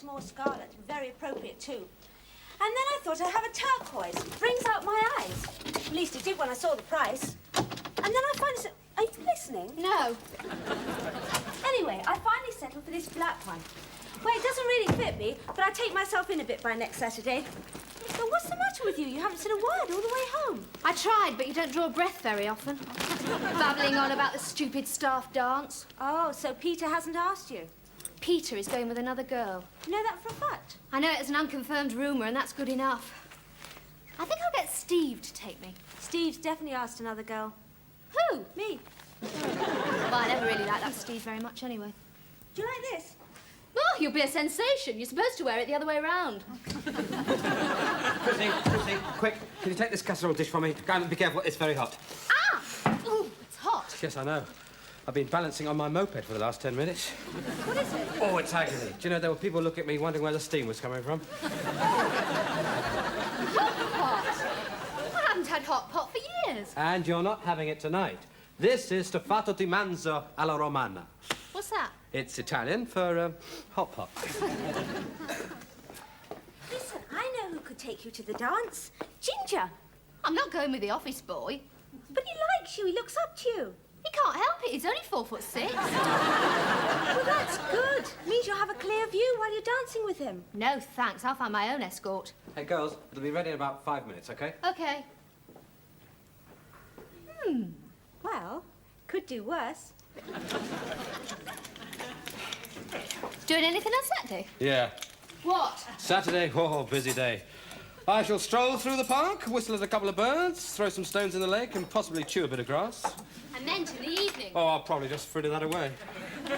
more scarlet. Very appropriate, too. And then I thought I'd have a turquoise. It brings out my eyes. At least it did when I saw the price. And then I finally said... Are you listening? No. Anyway, I finally settled for this black one. Well, it doesn't really fit me, but I take myself in a bit by next Saturday. So what's the matter with you? You haven't said a word all the way home. I tried, but you don't draw a breath very often. Babbling on about the stupid staff dance. Oh, so Peter hasn't asked you? Peter is going with another girl. You know that for a fact? I know it's an unconfirmed rumour, and that's good enough. I think I'll get Steve to take me. Steve's definitely asked another girl. Who? Me. Well, I never really liked that Steve very much anyway. Do you like this? Oh, you'll be a sensation. You're supposed to wear it the other way around. Chrissy, quick, can you take this casserole dish for me? Go and be careful, it's very hot. Ah! Ooh, it's hot. Yes, I know. I've been balancing on my moped for the last 10 minutes. What is it? Oh, it's agony. Do you know, there were people looking at me wondering where the steam was coming from? Hot pot? I haven't had hot pot for years. And you're not having it tonight. This is stufato di manzo alla romana. What's that? It's Italian for hot pot. Listen, I know who could take you to the dance. Ginger. I'm not going with the office boy. But he likes you. He looks up to you. He can't help it. He's only 4'6". Well, that's good. Means you'll have a clear view while you're dancing with him. No, thanks. I'll find my own escort. Hey, girls, it'll be ready in about 5 minutes, OK? OK. Well, could do worse. Doing anything on Saturday? Yeah. What? Saturday, oh, busy day. I shall stroll through the park, whistle at a couple of birds, throw some stones in the lake, and possibly chew a bit of grass. And then to the evening. Oh, I'll probably just fritter that away. I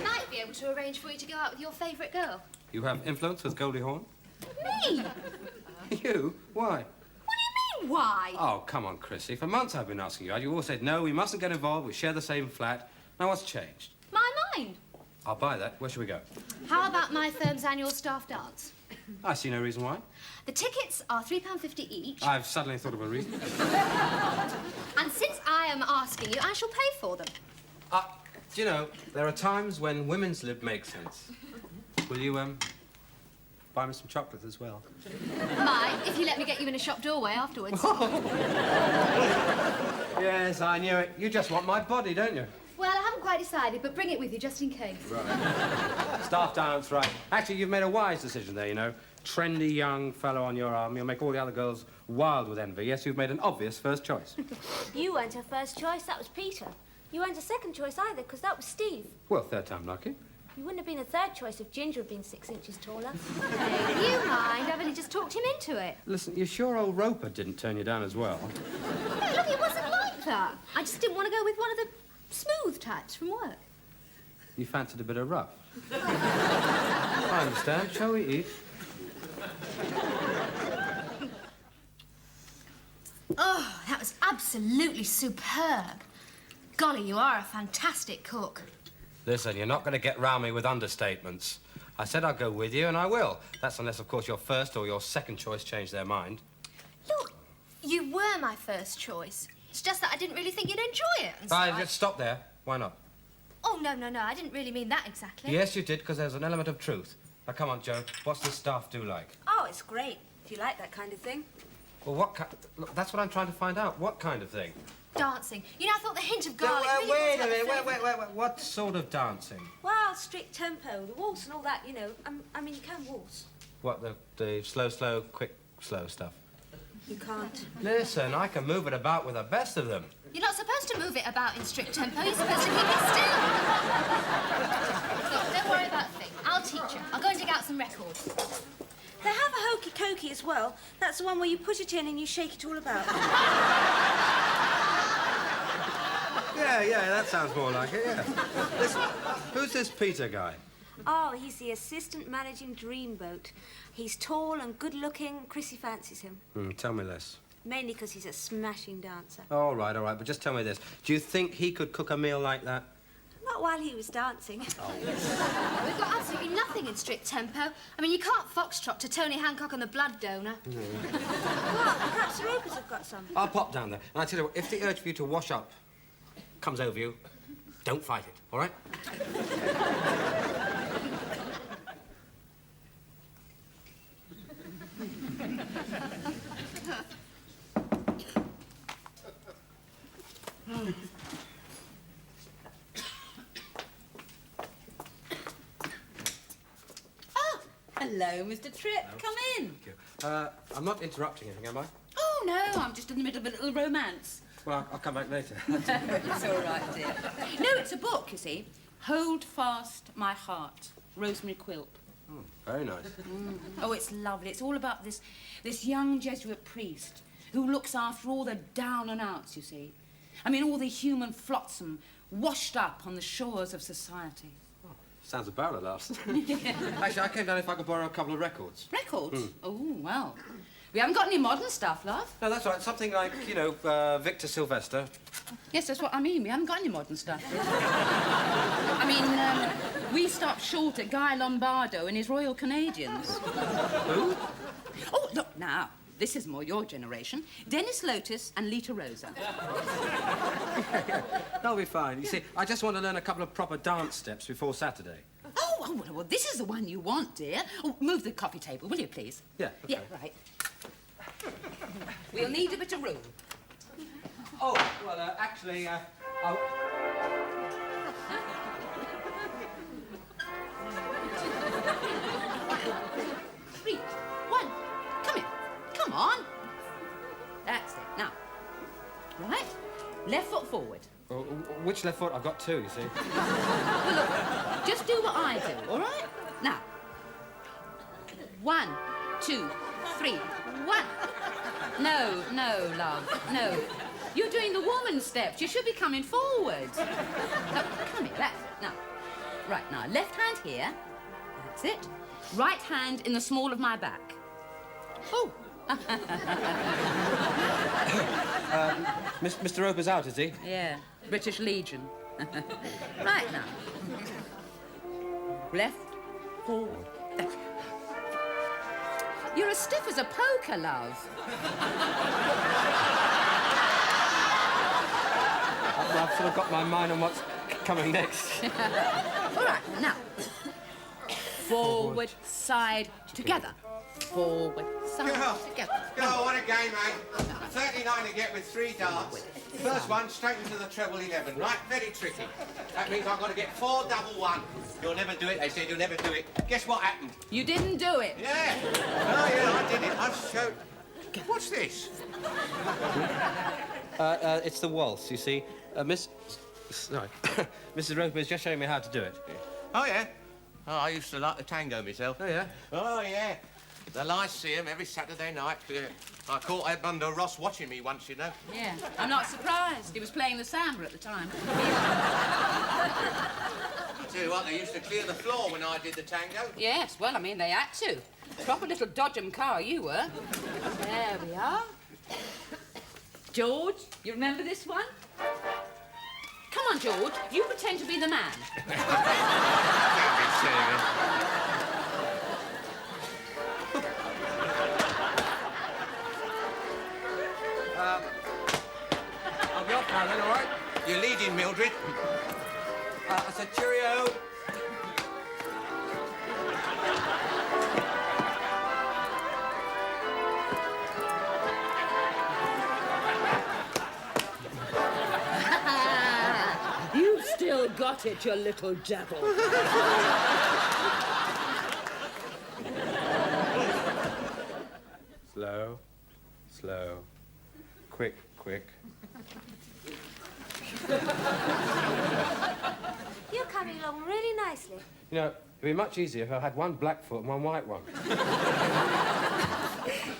might be able to arrange for you to go out with your favourite girl. You have influence with Goldie Hawn? Me? You? Why? What do you mean, why? Oh, come on, Chrissy. For months I've been asking you. You always said, no, we mustn't get involved, we share the same flat. Now, what's changed? My mind. I'll buy that. Where should we go? How about my firm's annual staff dance? I see no reason why. The tickets are £3.50 each. I've suddenly thought of a reason. And since I am asking you, I shall pay for them. Do you know, there are times when women's lib makes sense. Will you, buy me some chocolate as well? Might, if you let me get you in a shop doorway afterwards. Yes, I knew it. You just want my body, don't you? Well, I haven't quite decided, but bring it with you just in case. Right. Staff dance, right. Actually, you've made a wise decision there, you know. Trendy young fellow on your arm. You'll make all the other girls wild with envy. Yes, you've made an obvious first choice. You weren't her first choice. That was Peter. You weren't a second choice either, because that was Steve. Well, third time lucky. You wouldn't have been a third choice if Ginger had been 6 inches taller. Hey, you mind? I've only just talked him into it. Listen, you're sure old Roper didn't turn you down as well? No, look, it wasn't like that. I just didn't want to go with one of the smooth types from work. You fancied a bit of rough. I understand. Shall we eat? Oh, that was absolutely superb. Golly, you are a fantastic cook. Listen, you're not going to get round me with understatements. I said I'd go with you, and I will. That's unless, of course, your first or your second choice change their mind. Look, you were my first choice. It's just that I didn't really think you'd enjoy it. And so Just stop there. Why not? Oh, no, I didn't really mean that exactly. Yes, you did, because there's an element of truth. Now, come on, Joe. What's the staff do like? Oh, it's great, if you like that kind of thing. Well, what kind... Look, that's what I'm trying to find out. What kind of thing? Dancing. You know, I thought the hint of garlic really wait brought a out the minute. flavour. Wait. What sort of dancing? Well, strict tempo, the waltz and all that, you know. I mean, you can waltz. What, the slow, quick, slow stuff? You can't. Listen, I can move it about with the best of them. You're not supposed to move it about in strict tempo. You're supposed to keep it still. Look, don't worry about a thing. I'll teach you. I'll go and dig out some records. They have a hokey cokey as well. That's the one where you put it in and you shake it all about. Yeah, that sounds more like it, yeah. Listen, who's this Peter guy? Oh, he's the assistant managing Dreamboat. He's tall and good-looking. Chrissy fancies him. Tell me less. Mainly because he's a smashing dancer. All right, but just tell me this. Do you think he could cook a meal like that? Not while he was dancing. Oh. We've got absolutely nothing in strict tempo. I mean, you can't foxtrot to Tony Hancock and the blood donor. Well, perhaps the Ropers have got some. I'll pop down there. And I tell you what, if the urge for you to wash up comes over you, don't fight it, all right? Hello, Mr. Tripp. Come in. I'm not interrupting anything, am I? Oh, no, I'm just in the middle of a little romance. Well, I'll come back later. It's all right, dear. No, it's a book, you see. Hold Fast My Heart, Rosemary Quilp. Very nice. Oh, it's lovely. It's all about this young Jesuit priest who looks after all the down and outs, you see. I mean, all the human flotsam washed up on the shores of society. Sounds a barrel of laughs. Actually, I came down if I could borrow a couple of records. Records? Oh, well. We haven't got any modern stuff, love. No, that's right. Something like, you know, Victor Sylvester. Yes, that's what I mean. We haven't got any modern stuff. I mean, we stopped short at Guy Lombardo and his Royal Canadians. Who? Oh, look, now. This is more your generation. Dennis Lotus and Lita Rosa. That'll be fine. You see, I just want to learn a couple of proper dance steps before Saturday. Oh, well, this is the one you want, dear. Oh, move the coffee table, will you, please? Yeah, okay. Yeah, right. We'll need a bit of room. Oh, well, actually, I'll... 3, 1, come in. Come on. That's it. Now, right, left foot forward. Which left foot? I've got two, you see. Well, look, just do what I do, all right? Now, 1, 2, 3, 1. No, love, no. You're doing the woman steps. You should be coming forward. No, come here, that's it. Now, right, now, left hand here. That's it. Right hand in the small of my back. Oh. Mr. Roper's out, is he? Yeah, British Legion. Right now. Left, forward. You're as stiff as a poker, love. I've sort of got my mind on what's coming next. All right, now. Forward, side, together. Forward, side, together. Go, what a game, mate. 39 to get with 3 darts. First one, straight into the treble 11, right? Very tricky. That means I've got to get 4 double 1. You'll never do it, they said you'll never do it. Guess what happened? You didn't do it. Yeah. Oh, yeah, I did it. I showed... What's this? It's the waltz, you see. Sorry. Mrs. Roper is just showing me how to do it. Oh, yeah? Oh, I used to like the tango myself. Oh, yeah? Oh, yeah. The Lyceum every Saturday night. I caught Edmundo Ross watching me once, you know. Yeah, I'm not surprised. He was playing the samba at the time. Tell you what, they used to clear the floor when I did the tango. Yes, well, I mean, they had to. Proper little dodgem car you were. There we are. George, you remember this one? Come on, George. You pretend to be the man. Don't be silly. I'll be off now then, all right? You're leading, Mildred. I said cheerio. You still got it, you little devil. Slow, slow, quick, quick. You're coming along really nicely. You know, it'd be much easier if I had one black foot and one white one.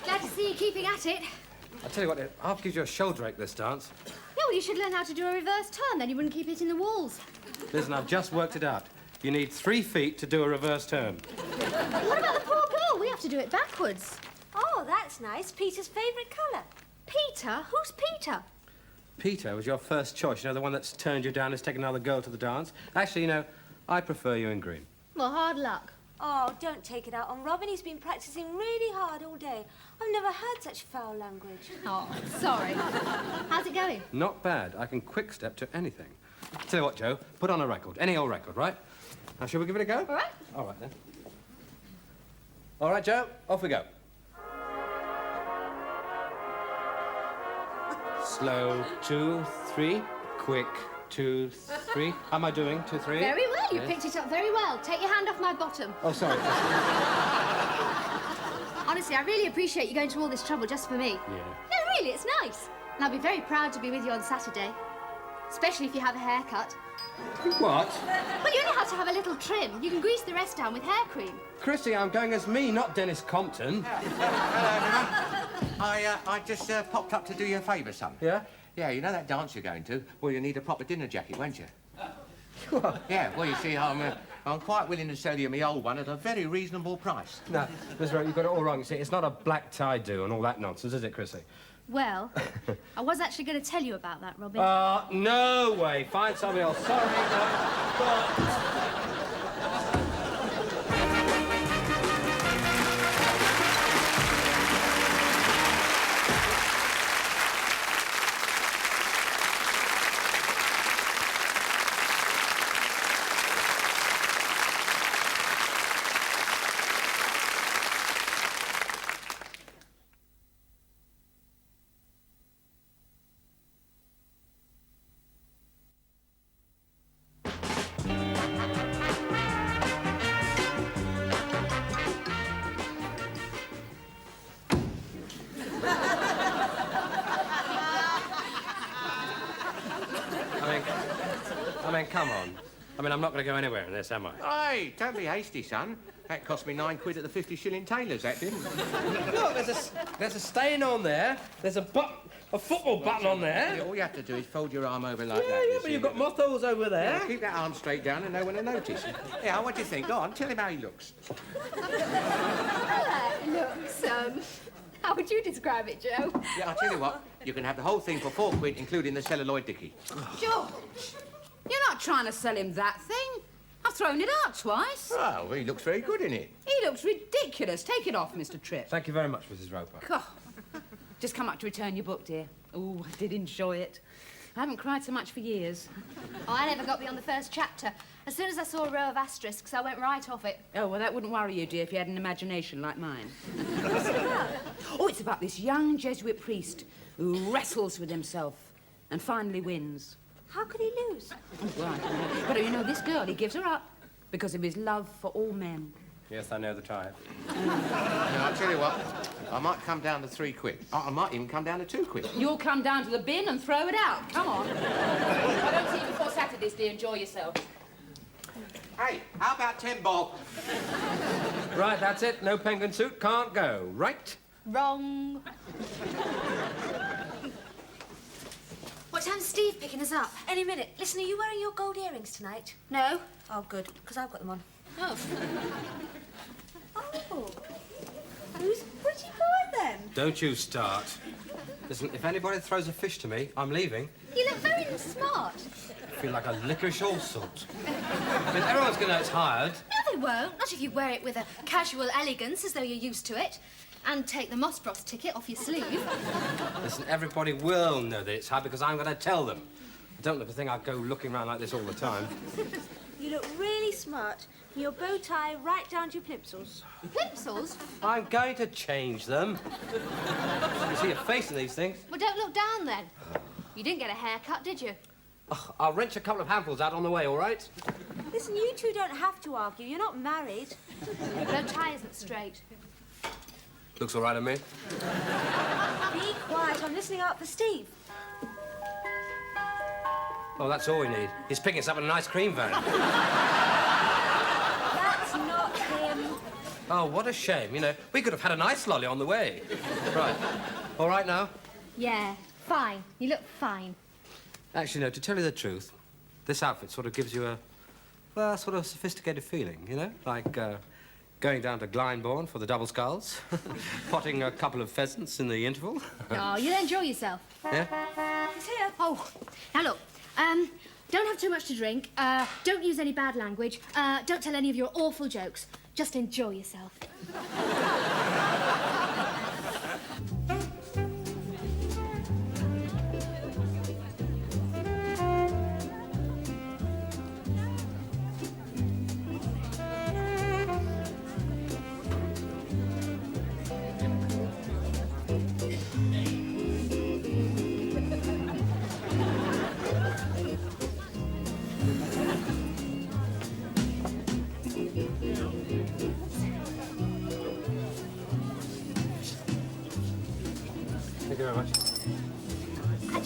Glad to see you keeping at it. I tell you what, I'll give you a shoulder ache this dance. Yeah, well, you should learn how to do a reverse turn, then you wouldn't keep hitting the walls. Listen, I've just worked it out. You need 3 feet to do a reverse turn. What about the poor girl? We have to do it backwards. Oh, that's nice. Peter's favourite colour. Peter? Who's Peter? Peter was your first choice. You know, the one that's turned you down, has taken another girl to the dance. Actually, you know, I prefer you in green. Well, hard luck. Oh, don't take it out on Robin. He's been practising really hard all day. I've never heard such foul language. Oh, sorry. How's it going? Not bad. I can quick step to anything. Tell you what, Joe, put on a record. Any old record, right? Now, shall we give it a go? All right. All right, then. All right, Joe, off we go. Slow, 2, 3. Quick, 2, 3. How am I doing? 2, 3? Very well. You Yes. picked it up very well. Take your hand off my bottom. Oh, sorry. Honestly, I really appreciate you going to all this trouble just for me. Yeah. No, really, it's nice. And I'll be very proud to be with you on Saturday. Especially if you have a haircut. What? Well, you only have to have a little trim. You can grease the rest down with hair cream. Chrissy, I'm going as me, not Dennis Compton. Hello, everyone. I just popped up to do you a favour, son. Yeah? Yeah, you know that dance you're going to? Well, you need a proper dinner jacket, won't you? Yeah, well, you see, I'm quite willing to sell you my old one at a very reasonable price. No, Miss Rowe, you've got it all wrong. You see, it's not a black tie do and all that nonsense, is it, Chrissy? Well, I was actually going to tell you about that, Robin. No way. Find somebody else. Sorry, no. Go on. I mean, come on. I mean, I'm not going to go anywhere in this, am I? Hey, don't be hasty, son. That cost me 9 quid at the 50-shilling tailor's, that didn't. Look, there's a stain on there. There's a football button on there. All you have to do is fold your arm over like that. Yeah, you but see. you've got moth holes over there. Yeah, keep that arm straight down and no one will notice. Yeah, what do you think? Go on, tell him how he looks. Looks, how would you describe it, Joe? Yeah, I'll tell you what. You can have the whole thing for 4 quid, including the celluloid dicky. George, you're not trying to sell him that thing. I've thrown it out twice. Oh, well, he looks very good in it. He looks ridiculous. Take it off, Mr. Tripp. Thank you very much, Mrs. Roper. God. Just come up to return your book, dear. Oh, I did enjoy it. I haven't cried so much for years. Oh, I never got beyond the first chapter. As soon as I saw a row of asterisks, I went right off it. Oh, well, that wouldn't worry you, dear, if you had an imagination like mine. What's it about? Oh, it's about this young Jesuit priest who wrestles with himself and finally wins. How could he lose? Oh, right, I know. But, you know, this girl, he gives her up because of his love for all men. Yes, I know the type. Now, I'll tell you what. I might come down to 3 quid. I might even come down to 2 quid. You'll come down to the bin and throw it out. Come on. I don't see you before Saturdays, dear. Enjoy yourself. Hey, how about 10 bob? Right, that's it. No penguin suit, can't go. Right? Wrong. What time's Steve picking us up? Any minute. Listen, are you wearing your gold earrings tonight? No. Oh, good, because I've got them on. Oh. Oh. Who's pretty boy, then? Don't you start. Listen, if anybody throws a fish to me, I'm leaving. You look very smart. I feel like a licorice all sort. I mean, everyone's going to know it's hired. No, they won't. Not if you wear it with a casual elegance, as though you're used to it. And take the Mossbroth ticket off your sleeve. Listen, everybody will know that it's hired because I'm going to tell them. I don't look a thing I'd go looking around like this all the time. You look really smart. Your bow tie right down to your plimsolls. Plimsolls? I'm going to change them. You see your face in these things. Well, don't look down, then. You didn't get a haircut, did you? Oh, I'll wrench a couple of handfuls out on the way, all right? Listen, you two don't have to argue. You're not married. Your bow tie isn't straight. Looks all right on me. Be quiet. I'm listening out for Steve. Oh, that's all we need. He's picking us up in an ice cream van. That's not him. Oh, what a shame. You know, we could have had an ice lolly on the way. Right. All right now? Yeah, fine. You look fine. Actually, no, to tell you the truth, this outfit sort of gives you a, well, sort of sophisticated feeling, you know? Like, going down to Glyndebourne for the double sculls, potting a couple of pheasants in the interval. Oh, you'll enjoy yourself. Yeah? He's here. Oh, now look, don't have too much to drink, don't use any bad language, don't tell any of your awful jokes. Just enjoy yourself.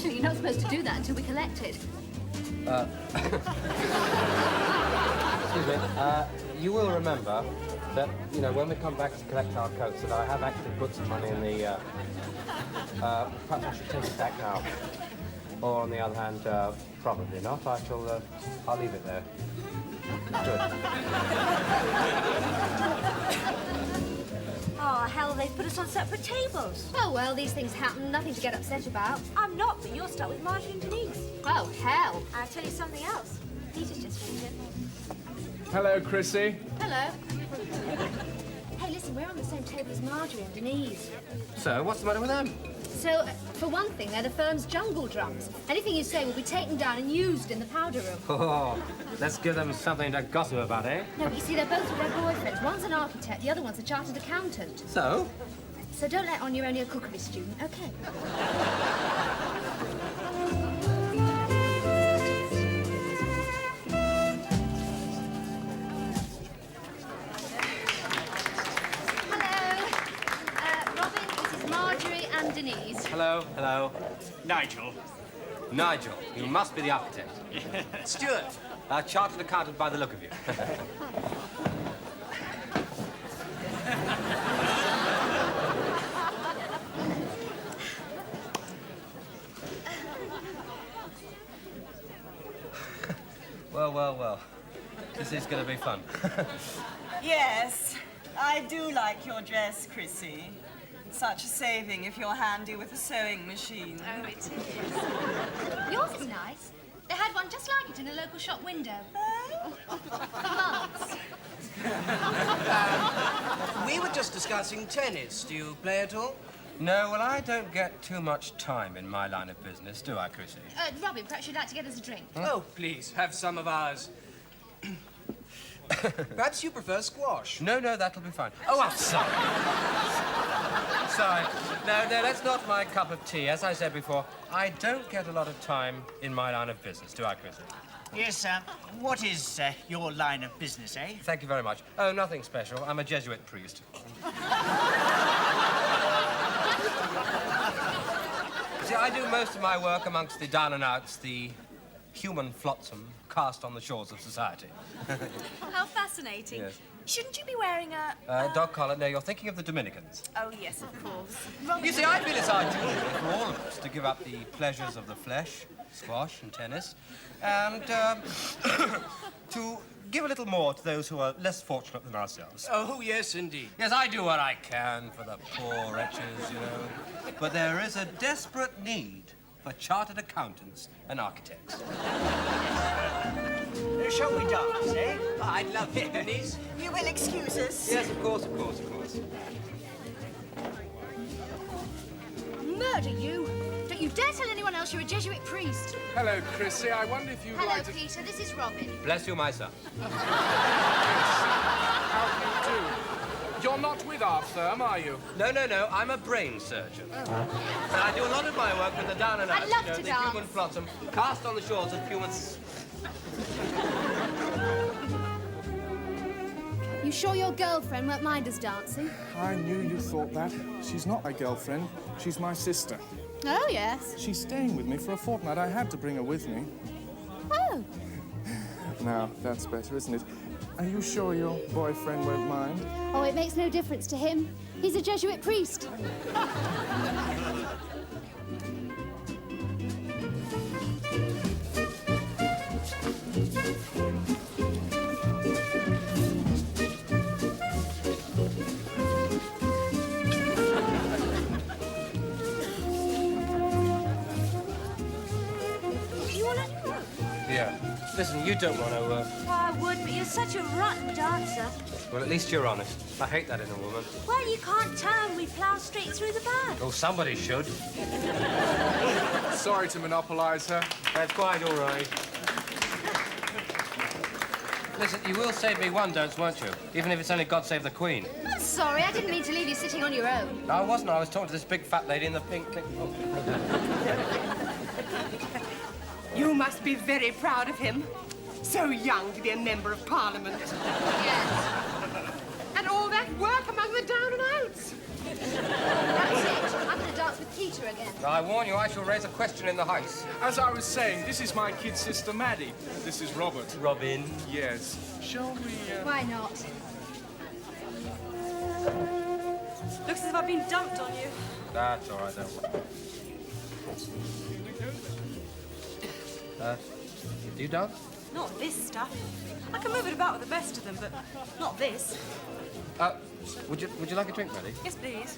Actually, you're not supposed to do that until we collect it. Excuse me. You will remember that, you know, when we come back to collect our coats, that I have actually put some money in the... perhaps I should take it back now. Or, on the other hand, probably not. I'll leave it there. Good. Oh, hell, they've put us on separate tables. Oh, well, these things happen. Nothing to get upset about. I'm not, but you're stuck with Marjorie and Denise. Oh, hell. I'll tell you something else. Peter's just finished. Hello, Chrissy. Hello. Hey, listen, we're on the same table as Marjorie and Denise. So, what's the matter with them? So, for one thing, they're the firm's jungle drums. Anything you say will be taken down and used in the powder room. Oh, let's give them something to gossip about, eh? No, but you see, they're both with their boyfriends. One's an architect, the other one's a chartered accountant. So? So don't let on you're only a cookery student, okay? Denise. Hello, hello. Nigel. Nigel, you must be the architect. Stuart. Chartered accountant by the look of you. Well. This is going to be fun. Yes, I do like your dress, Chrissy. Such a saving if you're handy with a sewing machine. Oh, it is. Yours is nice. They had one just like it in a local shop window. For months. We were just discussing tennis. Do you play at all? No, well, I don't get too much time in my line of business, do I, Chrissy? Robin, perhaps you'd like to get us a drink. Oh, please, have some of ours. Perhaps you prefer squash. No, that'll be fine. Oh, I'm sorry. Sorry. No, that's not my cup of tea. As I said before, I don't get a lot of time in my line of business, do I, Chrissy? Yes, what is your line of business, eh? Thank you very much. Oh, nothing special. I'm a Jesuit priest. See, I do most of my work amongst the down and outs, the human flotsam cast on the shores of society. How fascinating. Yes. Shouldn't you be wearing a... Dog collar? No, you're thinking of the Dominicans. Oh, yes, of course. You see, I feel it's our duty for all of us to give up the pleasures of the flesh, squash and tennis, and to give a little more to those who are less fortunate than ourselves. Oh, yes, indeed. Yes, I do what I can for the poor wretches, you know. But there is a desperate need for chartered accountants and architects. Shall we dance, eh? I'd love it, Denise. You will excuse us. Yes, of course. Murder you! Don't you dare tell anyone else you're a Jesuit priest. Hello, Chrissy. I wonder if you'd Hello, like to... Peter. This is Robin. Bless you, my son. How do you do? You're not with our firm, are you? No. I'm a brain surgeon. And I do a lot of my work with the down and out. I'd love you know, to the dance. human flotsam cast on the shores of human... You sure your girlfriend won't mind us dancing? I knew you thought that. She's not my girlfriend. She's my sister. Oh, yes. She's staying with me for a fortnight. I had to bring her with me. Oh. Now, that's better, isn't it? Are you sure your boyfriend won't mind? Oh, it makes no difference to him. He's a Jesuit priest. Yeah. Listen, you don't want to... Oh, I would, but you're such a rotten dancer. Well, at least you're honest. I hate that in a woman. Well, you can't turn. We plough straight through the bag. Oh, somebody should. Sorry to monopolise her. That's quite all right. Listen, you will save me one dance, won't you? Even if it's only God Save the Queen. I'm sorry. I didn't mean to leave you sitting on your own. No, I wasn't. I was talking to this big fat lady in the pink... Oh. You must be very proud of him. So young to be a member of Parliament. Yes. And all that work among the down and outs. That's it. I'm going to dance with Peter again. I warn you, I shall raise a question in the house. As I was saying, this is my kid sister Maddie. This is Robert. Robin. Yes. Shall we, Why not? Looks as if I've been dumped on you. That's all right, don't worry. Do you dance? Not this stuff. I can move it about with the best of them, but not this. Would you like a drink, Maddie? Yes, please.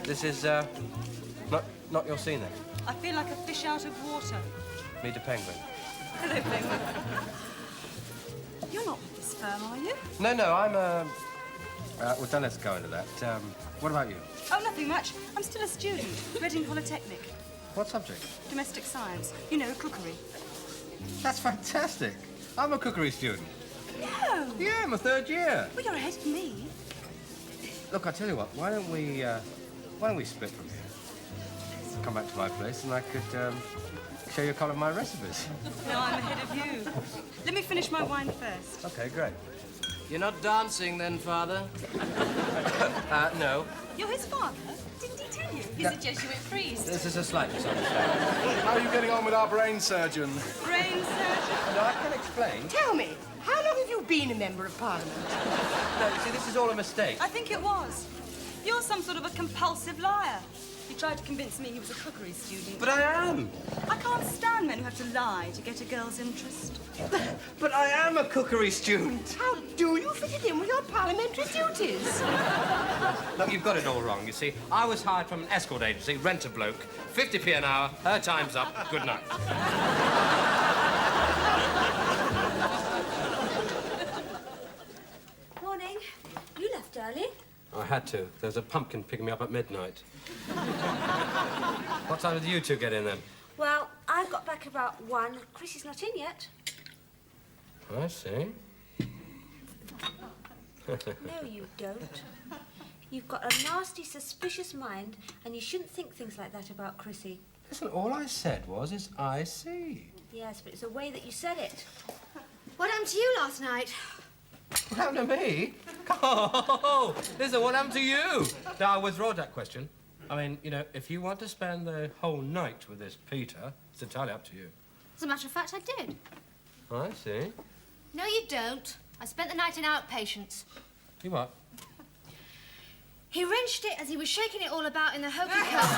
This is, not your scene, then? I feel like a fish out of water. Meet a penguin. Hello, Penguin. You're not with this firm, are you? No, I'm, well, don't let's go into that. What about you? Oh, nothing much. I'm still a student. Reading Polytechnic. What subject? Domestic science. You know, cookery. That's fantastic. I'm a cookery student. No! Yeah, I'm a third year. Well, you're ahead of me. Look, I tell you what, why don't we split from here? Come back to my place and I could, show you a couple of my recipes. No, I'm ahead of you. Let me finish my wine first. Okay, great. You're not dancing then, Father? No. You're his father? Didn't he tell you? He's a Jesuit priest. This is a slight misunderstanding. How are you getting on with our brain surgeon? Brain surgeon? No, I can explain. Tell me, how long have you been a member of Parliament? No, see, this is all a mistake. I think it was. You're some sort of a compulsive liar. He tried to convince me he was a cookery student. But I am. I can't stand men who have to lie to get a girl's interest. But I am a cookery student. How do you fit it in with your parliamentary duties? Look, you've got it all wrong, you see. I was hired from an escort agency, rent a bloke, 50p an hour, her time's up, good night. Morning. You left early. I had to. There was a pumpkin picking me up at midnight. What time did you two get in then? Well, I got back about 1. Chrissy's not in yet. I see. No, you don't. You've got a nasty, suspicious mind, and you shouldn't think things like that about Chrissy. Listen, all I said is I see. Yes, but it's the way that you said it. What happened to you last night? What happened to me? Oh, listen, what happened to you? Now, I withdraw that question. I mean, you know, if you want to spend the whole night with this Peter, it's entirely up to you. As a matter of fact, I did. I see. No, you don't. I spent the night in outpatients. You what? He wrenched it as he was shaking it all about in the hokey cokey.